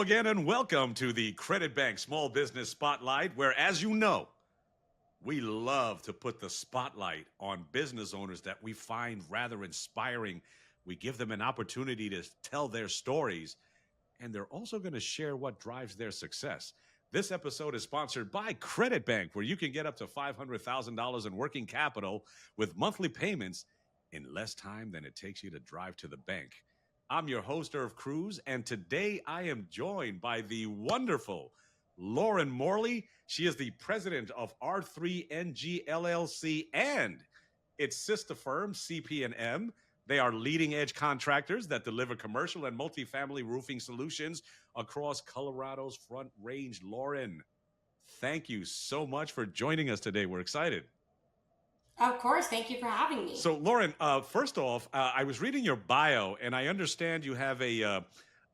Hello again and welcome to the Credit Bank Small Business Spotlight, where, as you know, we love to put the spotlight on business owners that we find rather inspiring. We give them an opportunity to tell their stories, and they're also going to share what drives their success. This episode is sponsored by Credit Bank, where you can get up to $500,000 in working capital with monthly payments in less time than it takes you to drive to the bank. I'm your host, Irv Cruz, and today I am joined by the wonderful Lauren Morley. She is the president of R3NG LLC and its sister firm, CP&M. They are leading-edge contractors that deliver commercial and multifamily roofing solutions across Colorado's Front Range. Lauren, thank you so much for joining us today. We're excited. Of course. Thank you for having me. So, Lauren, first off, I was reading your bio, and I understand you have a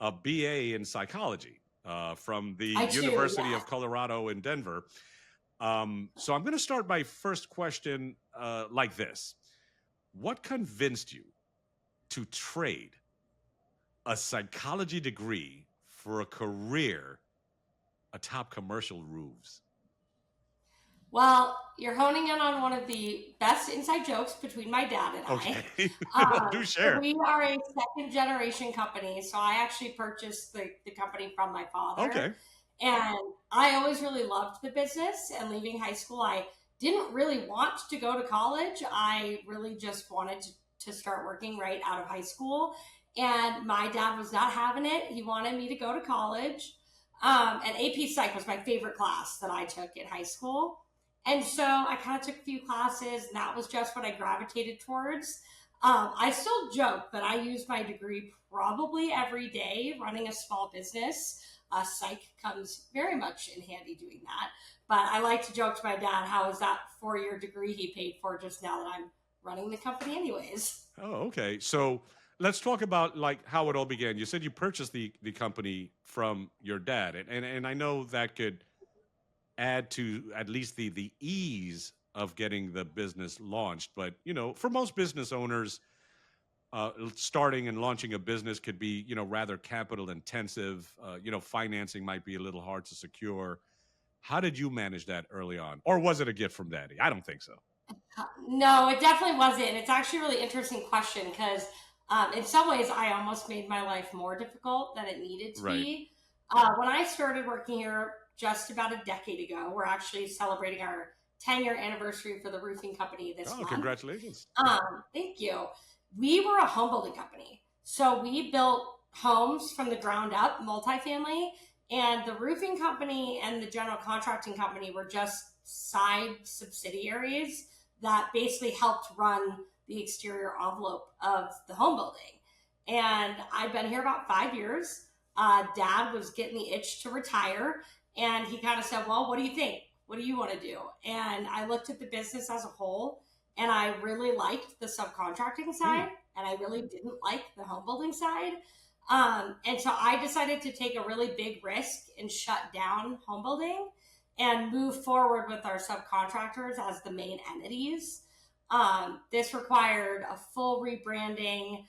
BA in psychology from the University of Colorado in Denver. So I'm going to start my first question like this. What convinced you to trade a psychology degree for a career atop commercial roofs? Well, you're honing in on one of the best inside jokes between my dad and I. Do share. So we are a second generation company. So I actually purchased the company from my father. Okay. And I always really loved the business. And leaving high school, I didn't really want to go to college. I really just wanted to start working right out of high school. And my dad was not having it. He wanted me to go to college. And AP Psych was my favorite class that I took in high school. And so I kind of took a few classes, and that was just what I gravitated towards. I still joke that I use my degree probably every day running a small business. Psych comes very much in handy doing that. But I like to joke to my dad, how is that 4-year degree he paid for just now that I'm running the company anyways? Oh, okay. So let's talk about like how it all began. You said you purchased the company from your dad, and I know that could add to at least the ease of getting the business launched. But, you know, for most business owners, starting and launching a business could be, rather capital intensive. Financing might be a little hard to secure. How did you manage that early on? Or was it a gift from daddy? I don't think so. No, it definitely wasn't. It's actually a really interesting question because in some ways I almost made my life more difficult than it needed to be. When I started working here just about a decade ago, we're actually celebrating our 10-year anniversary for the roofing company this month. Congratulations. Thank you. We were a home building company. So we built homes from the ground up, multifamily, and the roofing company and the general contracting company were just side subsidiaries that basically helped run the exterior envelope of the home building. And I've been here about 5 years. Dad was getting the itch to retire. And he kind of said, well, what do you think? What do you want to do? And I looked at the business as a whole, and I really liked the subcontracting side, and I really didn't like the home building side. And so I decided to take a really big risk and shut down home building and move forward with our subcontractors as the main entities. This required a full rebranding,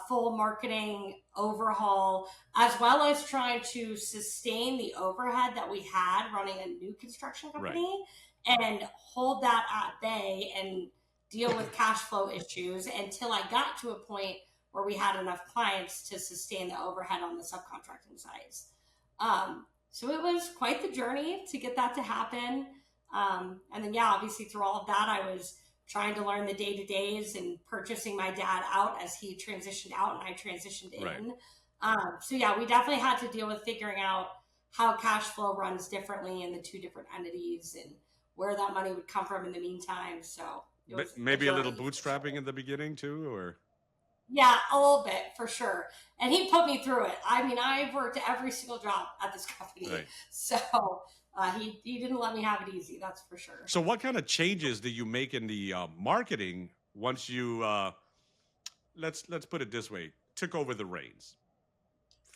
full marketing overhaul, as well as trying to sustain the overhead that we had running a new construction company and hold that at bay and deal with cash flow issues until I got to a point where we had enough clients to sustain the overhead on the subcontracting sides. So it was quite the journey to get that to happen. And then, obviously through all of that, I was trying to learn the day-to-days and purchasing my dad out as he transitioned out and I transitioned in. So we definitely had to deal with figuring out how cash flow runs differently in the two different entities and where that money would come from in the meantime. So maybe a little bootstrapping in the beginning too, or? Yeah, a little bit for sure. And he put me through it. I mean, I've worked every single job at this company. So he didn't let me have it easy, that's for sure. So what kind of changes did you make in the marketing once you, let's put it this way, took over the reins?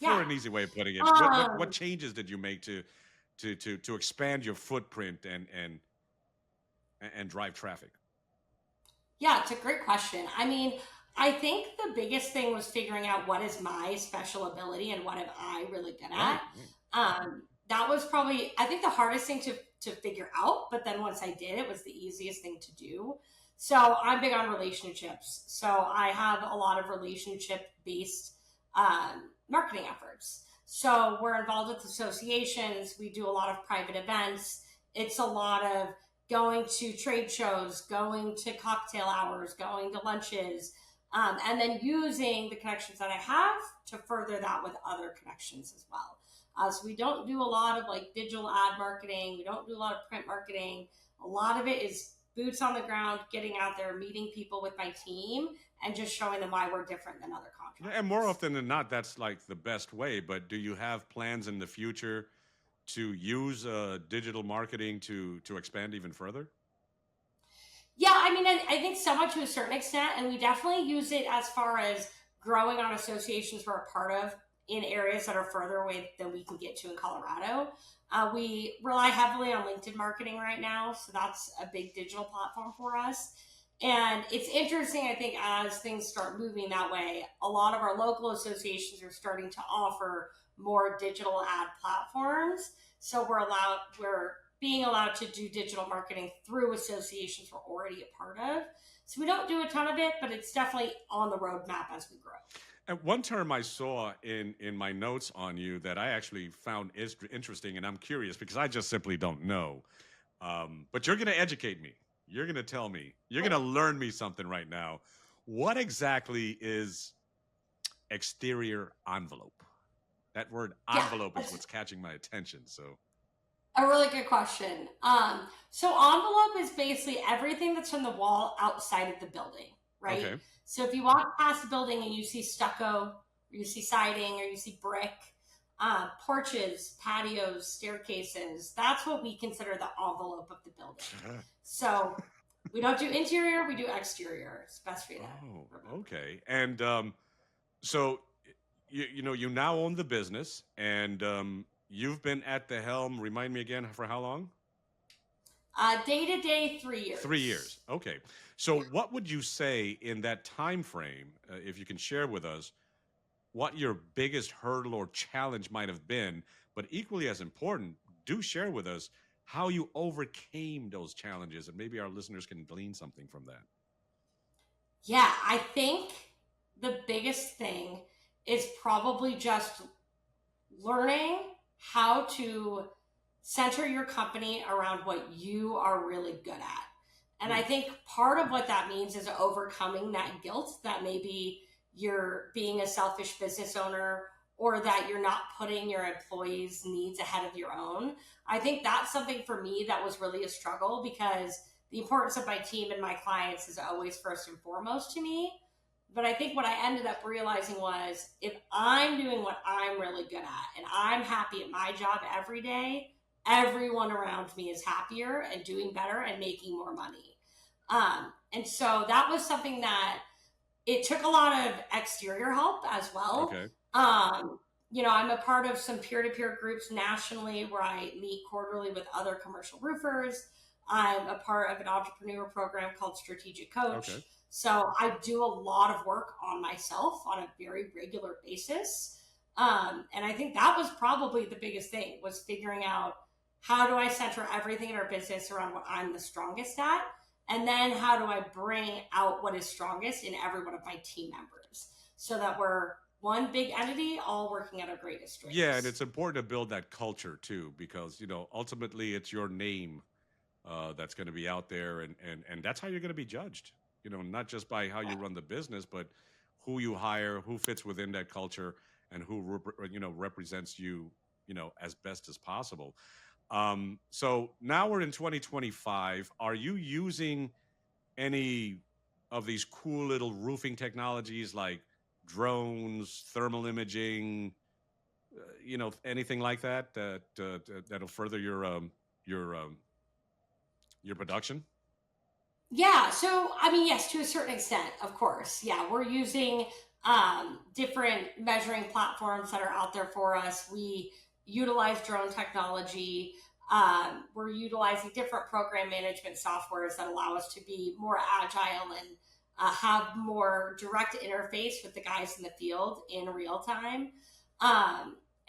For an easy way of putting it. What changes did you make to expand your footprint and drive traffic? Yeah, it's a great question. I mean, I think the biggest thing was figuring out what is my special ability and what am I really good Right. at. That was probably, I think, the hardest thing to figure out. But then once I did, it was the easiest thing to do. So I'm big on relationships. So I have a lot of relationship based marketing efforts. So we're involved with associations. We do a lot of private events. It's a lot of going to trade shows, going to cocktail hours, going to lunches, and then using the connections that I have to further that with other connections as well. So we don't do a lot of like digital ad marketing. We don't do a lot of print marketing. A lot of it is boots on the ground, getting out there, meeting people with my team, and just showing them why we're different than other contractors. And more often than not, that's like the best way. But do you have plans in the future to use digital marketing to expand even further? Yeah, I mean, I think somewhat to a certain extent, and we definitely use it as far as growing on associations we're a part of in areas that are further away than we can get to in Colorado. We rely heavily on LinkedIn marketing right now, so that's a big digital platform for us. And it's interesting, I think, as things start moving that way, a lot of our local associations are starting to offer more digital ad platforms. So we're being allowed to do digital marketing through associations we're already a part of. So we don't do a ton of it, but it's definitely on the roadmap as we grow. And one term I saw in my notes on you that I actually found is interesting, and I'm curious because I just simply don't know. But you're going to educate me. You're going to tell me. You're going to learn me something right now. What exactly is exterior envelope? That word envelope is what's catching my attention. So a really good question. So envelope is basically everything that's on the wall outside of the building, right? Okay. So if you walk past the building and you see stucco, or you see siding, or you see brick, porches, patios, staircases, that's what we consider the envelope of the building. So we don't do interior, we do exterior. It's best for you. Oh, okay. And so you now own the business, and you've been at the helm. Remind me again, for how long? Day to day, 3 years. 3 years. Okay. So what would you say in that time frame, if you can share with us, what your biggest hurdle or challenge might have been, but equally as important, do share with us how you overcame those challenges, and maybe our listeners can glean something from that. Yeah, I think the biggest thing is probably just learning how to center your company around what you are really good at. And I think part of what that means is overcoming that guilt that maybe you're being a selfish business owner or that you're not putting your employees' needs ahead of your own. I think that's something for me that was really a struggle because the importance of my team and my clients is always first and foremost to me. But I think what I ended up realizing was if I'm doing what I'm really good at and I'm happy at my job every day, everyone around me is happier and doing better and making more money. And so that was something that it took a lot of exterior help as well. Okay. I'm a part of some peer-to-peer groups nationally where I meet quarterly with other commercial roofers. I'm a part of an entrepreneur program called Strategic Coach. Okay. So I do a lot of work on myself on a very regular basis. And I think that was probably the biggest thing was figuring out how do I center everything in our business around what I'm the strongest at? And then how do I bring out what is strongest in every one of my team members so that we're one big entity all working at our greatest strengths. Yeah, and it's important to build that culture too, because ultimately it's your name that's going to be out there, and that's how you're going to be judged. Not just by how you run the business, but who you hire, who fits within that culture, and who represents you, as best as possible. So now we're in 2025. Are you using any of these cool little roofing technologies like drones, thermal imaging, anything like that that'll further your production? Yeah. So, I mean, yes, to a certain extent, of course. Yeah, we're using different measuring platforms that are out there for us. We utilize drone technology. We're utilizing different program management softwares that allow us to be more agile and have more direct interface with the guys in the field in real time.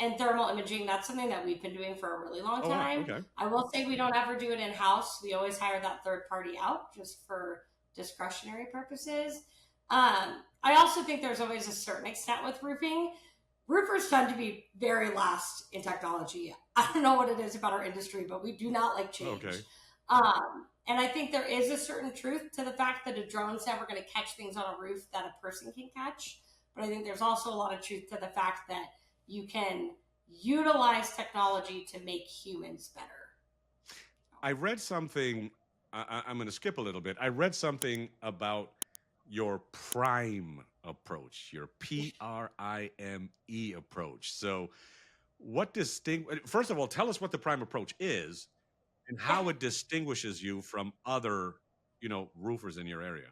And thermal imaging, that's something that we've been doing for a really long Oh, wow. time. Okay. I will say we don't ever do it in-house. We always hire that third party out just for discretionary purposes. I also think there's always a certain extent with roofing. Roofers tend to be very last in technology. I don't know what it is about our industry, but we do not like change. Okay. And I think there is a certain truth to the fact that a drone's never going to catch things on a roof that a person can catch. But I think there's also a lot of truth to the fact that you can utilize technology to make humans better. I read something, I'm going to skip a little bit. I read something about your prime approach, your PRIME approach. So first of all, tell us what the prime approach is and how it distinguishes you from other, roofers in your area.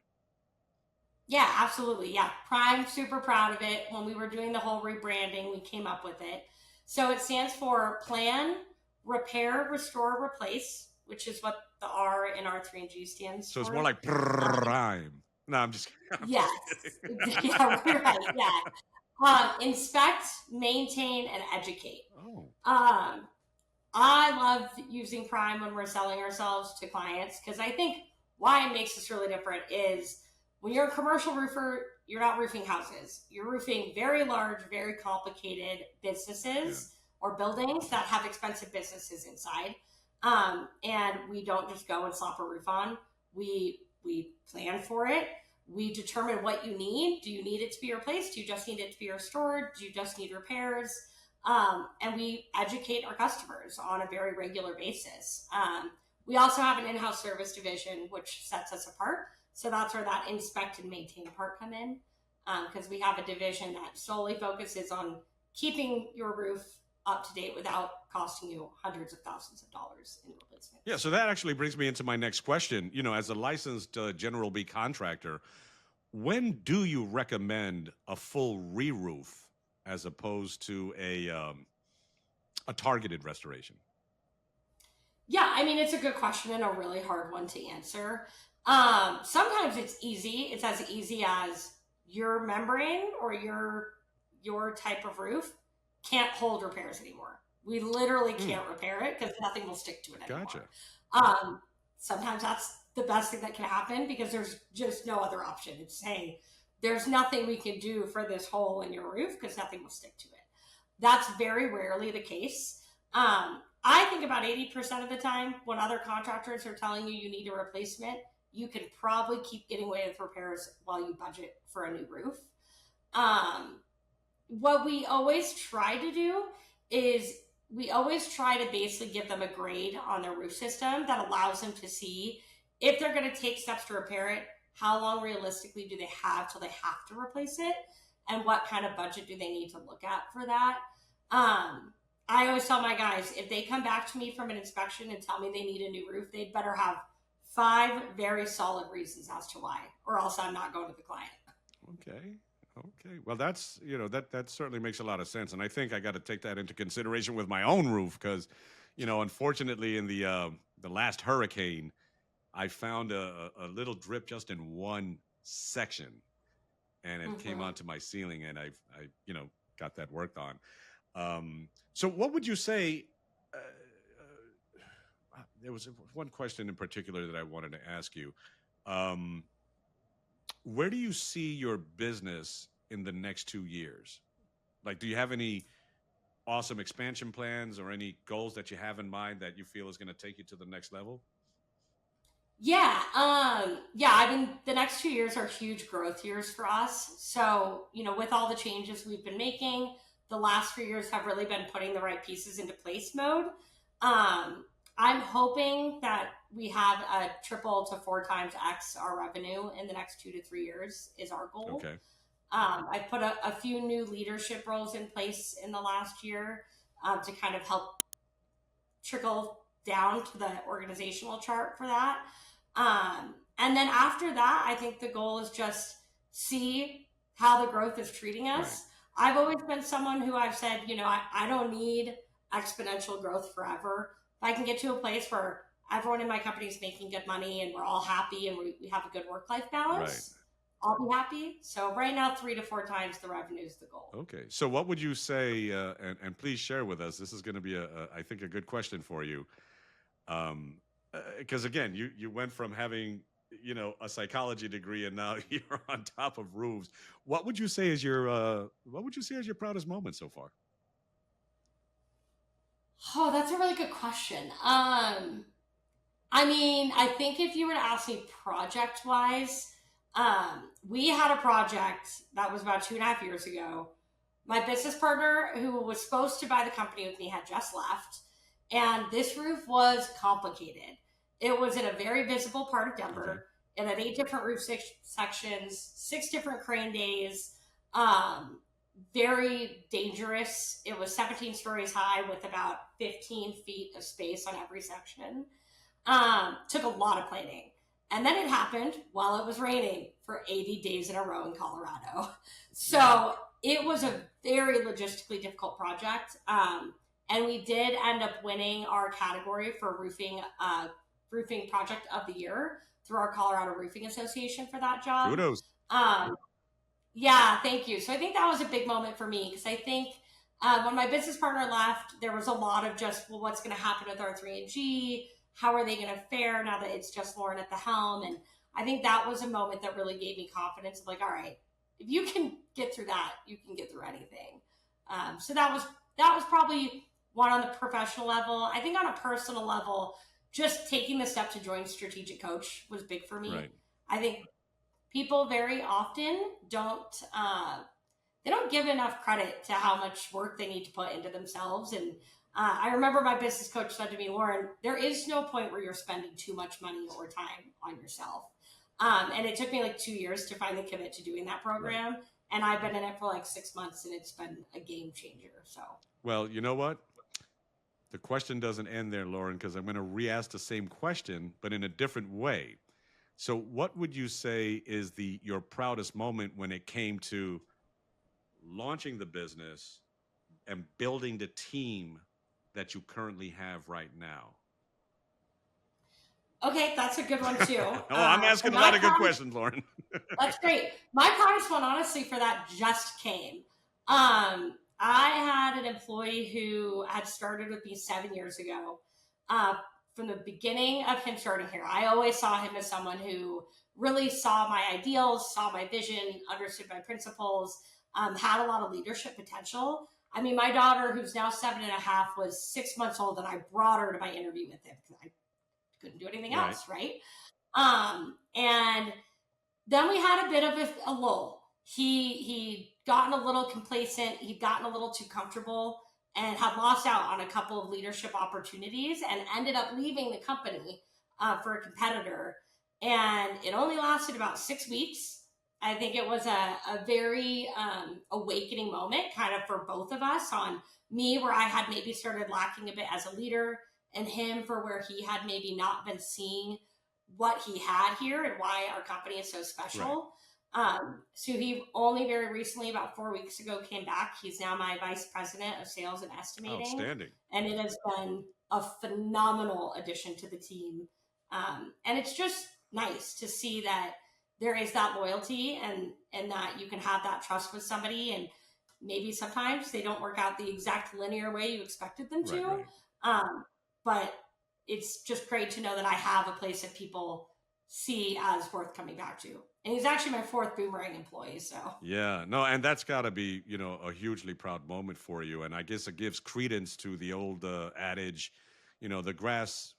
Yeah, absolutely. Yeah. Prime, super proud of it. When we were doing the whole rebranding, we came up with it. So it stands for plan, repair, restore, replace, which is what the R in R3NG stands for. So it's more like prime. No, I'm just kidding. Yes. Yeah, right. Yeah. Inspect, maintain, and educate. Oh. I love using Prime when we're selling ourselves to clients because I think why it makes us really different is when you're a commercial roofer, you're not roofing houses. You're roofing very large, very complicated businesses or buildings that have expensive businesses inside. And we don't just go and slap a roof on. We plan for it. We determine what you need. Do you need it to be replaced? Do you just need it to be restored? Do you just need repairs? And we educate our customers on a very regular basis. We also have an in-house service division, which sets us apart. So that's where that inspect and maintain part come in, because we have a division that solely focuses on keeping your roof up to date without costing you hundreds of thousands of dollars in replacement. Yeah, so that actually brings me into my next question. As a licensed General B contractor, when do you recommend a full re-roof as opposed to a targeted restoration? Yeah, I mean, it's a good question and a really hard one to answer. Sometimes it's easy. It's as easy as your membrane or your type of roof can't hold repairs anymore. We literally can't repair it because nothing will stick to it anymore. Gotcha. Sometimes that's the best thing that can happen because there's just no other option. It's hey, there's nothing we can do for this hole in your roof because nothing will stick to it. That's very rarely the case. I think about 80% of the time when other contractors are telling you need a replacement, you can probably keep getting away with repairs while you budget for a new roof. What we always try to do is we always try to basically give them a grade on their roof system that allows them to see if they're going to take steps to repair it, how long realistically do they have till they have to replace it, and what kind of budget do they need to look at for that. I always tell my guys, if they come back to me from an inspection and tell me they need a new roof, they'd better have 5 very solid reasons as to why, or else I'm not going to the client. Okay. Well, that's, that certainly makes a lot of sense. And I think I got to take that into consideration with my own roof because, unfortunately in the last hurricane, I found a little drip just in one section and it came onto my ceiling and I got that worked on. So what would you say, there was one question in particular that I wanted to ask you. Where do you see your business in the next 2 years? Like, do you have any awesome expansion plans or any goals that you have in mind that you feel is going to take you to the next level? Yeah. I mean, the next 2 years are huge growth years for us. So, with all the changes we've been making, the last 3 years have really been putting the right pieces into place mode. I'm hoping that we have a triple to 4 times X our revenue in the next 2 to 3 years is our goal. Okay. I put a few new leadership roles in place in the last year to kind of help trickle down to the organizational chart for that. And then after that, I think the goal is just see how the growth is treating us. Right. I've always been someone who I've said, I don't need exponential growth forever. If I can get to a place where everyone in my company is making good money and we're all happy and we have a good work-life balance, I'll be happy. So right now, 3 to 4 times the revenue is the goal. Okay. So what would you say, and please share with us, this is going to be, I think, a good question for you. Because again, you went from having, a psychology degree and now you're on top of roofs. What would you say is your proudest moment so far? Oh, that's a really good question. I mean, I think if you were to ask me project wise, we had a project that was about 2.5 years ago. My business partner, who was supposed to buy the company with me, had just left, and this roof was complicated. It was in a very visible part of Okay. Denver. It had 8 different roof sections, 6 different crane days. Um, Very dangerous. It was 17 stories high with about 15 feet of space on every section. Took a lot of planning. And then it happened while it was raining for 80 days in a row in Colorado. Wow. So it was a very logistically difficult project. And we did end up winning our category for roofing project of the year through our Colorado Roofing Association for that job. Kudos. Um, yeah, thank you. So I think that was a big moment for me because I think when my business partner left, there was a lot of just, well, what's going to happen with R3NG? How are they going to fare now that it's just Lauren at the helm? And I think that was a moment that really gave me confidence of like, all right, if you can get through that, you can get through anything. So that was probably one on the professional level. I think on a personal level, just taking the step to join Strategic Coach was big for me. Right. I think people very often they don't give enough credit to how much work they need to put into themselves. And I remember my business coach said to me, Lauren, there is no point where you're spending too much money or time on yourself. And it took me like 2 years to finally commit to doing that Right. program. And I've been in it for like 6 months and it's been a game changer. So, Well, you know what? The question doesn't end there, Lauren, because I'm going to re-ask the same question, but in a different way. So, what would you say is the your proudest moment when it came to launching the business and building the team that you currently have right now? okay, that's a good one too. Oh, I'm And asking a my lot of good proudest questions, Lauren. That's great. My proudest one, honestly, for that just came. I had an employee who had started with me 7 years ago. Uh, from the beginning of him starting here, I always saw him as someone who really saw my ideals, saw my vision, understood my principles, had a lot of leadership potential. I mean, my daughter, who's now 7.5, was 6 months old, and I brought her to my interview with him because I couldn't do anything Right. else, right? And then we had a bit of a lull. He'd gotten a little complacent. He'd gotten a little too comfortable and had lost out on a couple of leadership opportunities and ended up leaving the company for a competitor. And it only lasted about 6 weeks. I think it was a very awakening moment kind of for both of us, on me where I had maybe started lacking a bit as a leader, and him for where he had maybe not been seeing what he had here and why our company is so Right. special. So he only very recently, about 4 weeks ago, came back. He's now my vice president of sales and estimating, Outstanding. and it has been a phenomenal addition to the team. And it's just nice to see that there is that loyalty, and that you can have that trust with somebody, and maybe sometimes they don't work out the exact linear way you expected them Right. to. Right. But it's just great to know that I have a place that people see as worth coming back to. And he's actually my fourth boomerang employee. So, Yeah, no, and that's got to be, a hugely proud moment for you. And I guess it gives credence to the old adage, the grass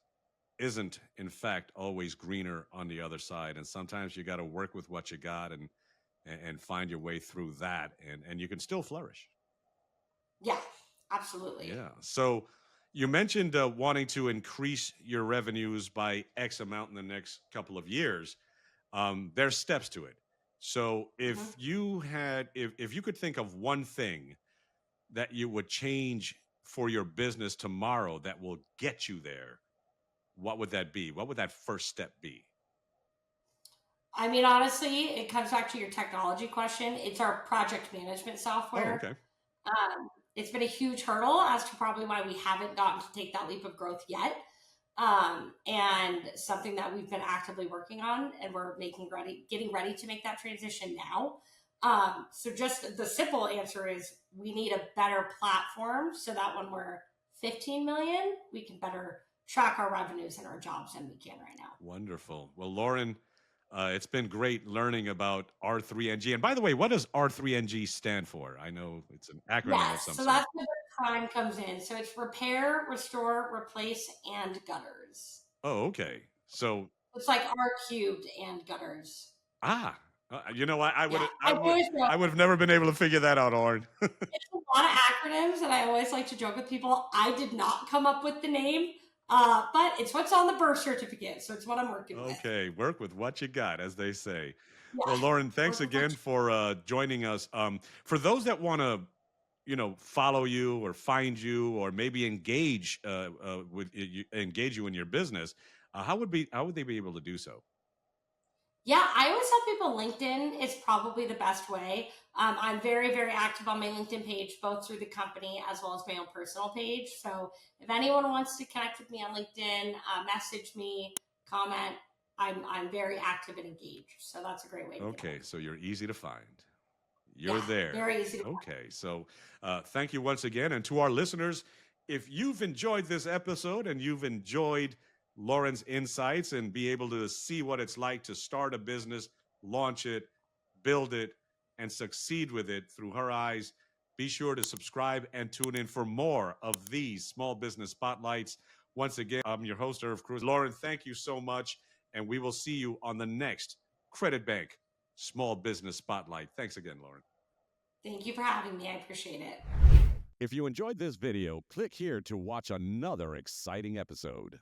isn't, in fact, always greener on the other side. And sometimes you got to work with what you got and find your way through that, and you can still flourish. yeah, absolutely. Yeah. So you mentioned wanting to increase your revenues by X amount in the next couple of years. There's steps to it. So Mhm. if you could think of one thing that you would change for your business tomorrow that will get you there, what would that be? What would that first step be? I mean, honestly, it comes back to your technology question. It's our project management Oh, software. okay. It's been a huge hurdle as to probably why we haven't gotten to take that leap of growth yet. and something that we've been actively working on, and we're getting ready to make that transition now. So just the simple answer is we need a better platform so that when we're 15 million, we can better track our revenues and our jobs than we can right now. Wonderful. Well, Lauren, it's been great learning about R3NG. And by the way, what does R3NG stand for? I know it's an acronym of Yes, some so sort. that's where the crime comes in. So it's repair, restore, replace, and gutters. Oh, okay. So, It's like R cubed and gutters. you know, I would, Yeah, I I would, always know I would have never been able to figure that out, Lauren. it's a lot of acronyms, and I always like to joke with people. I did not come up with the name, but it's what's on the birth certificate, so it's what I'm working with. Okay, work with what you got, as they say. Yeah, Well, Lauren, thanks work with what again for joining us. For those that want to, follow you or find you or maybe engage you in your business, how would they be able to do so? Yeah, I always tell people LinkedIn is probably the best way. I'm very, very active on my LinkedIn page, both through the company as well as my own personal page. So if anyone wants to connect with me on LinkedIn, message me, comment. I'm very active and engaged. So that's a great way to Okay, connect. so you're easy to find. You're Yeah, there. very easy to find. Okay, so thank you once again. And to our listeners, if you've enjoyed this episode and you've enjoyed Lauren's insights and be able to see what it's like to start a business, launch it, build it, and succeed with it through her eyes, be sure to subscribe and tune in for more of these small business spotlights. Once again, I'm your host, Irv Cruz. Lauren, thank you so much. And we will see you on the next Credit Bank Small Business Spotlight. Thanks again, Lauren. Thank you for having me. I appreciate it. If you enjoyed this video, click here to watch another exciting episode.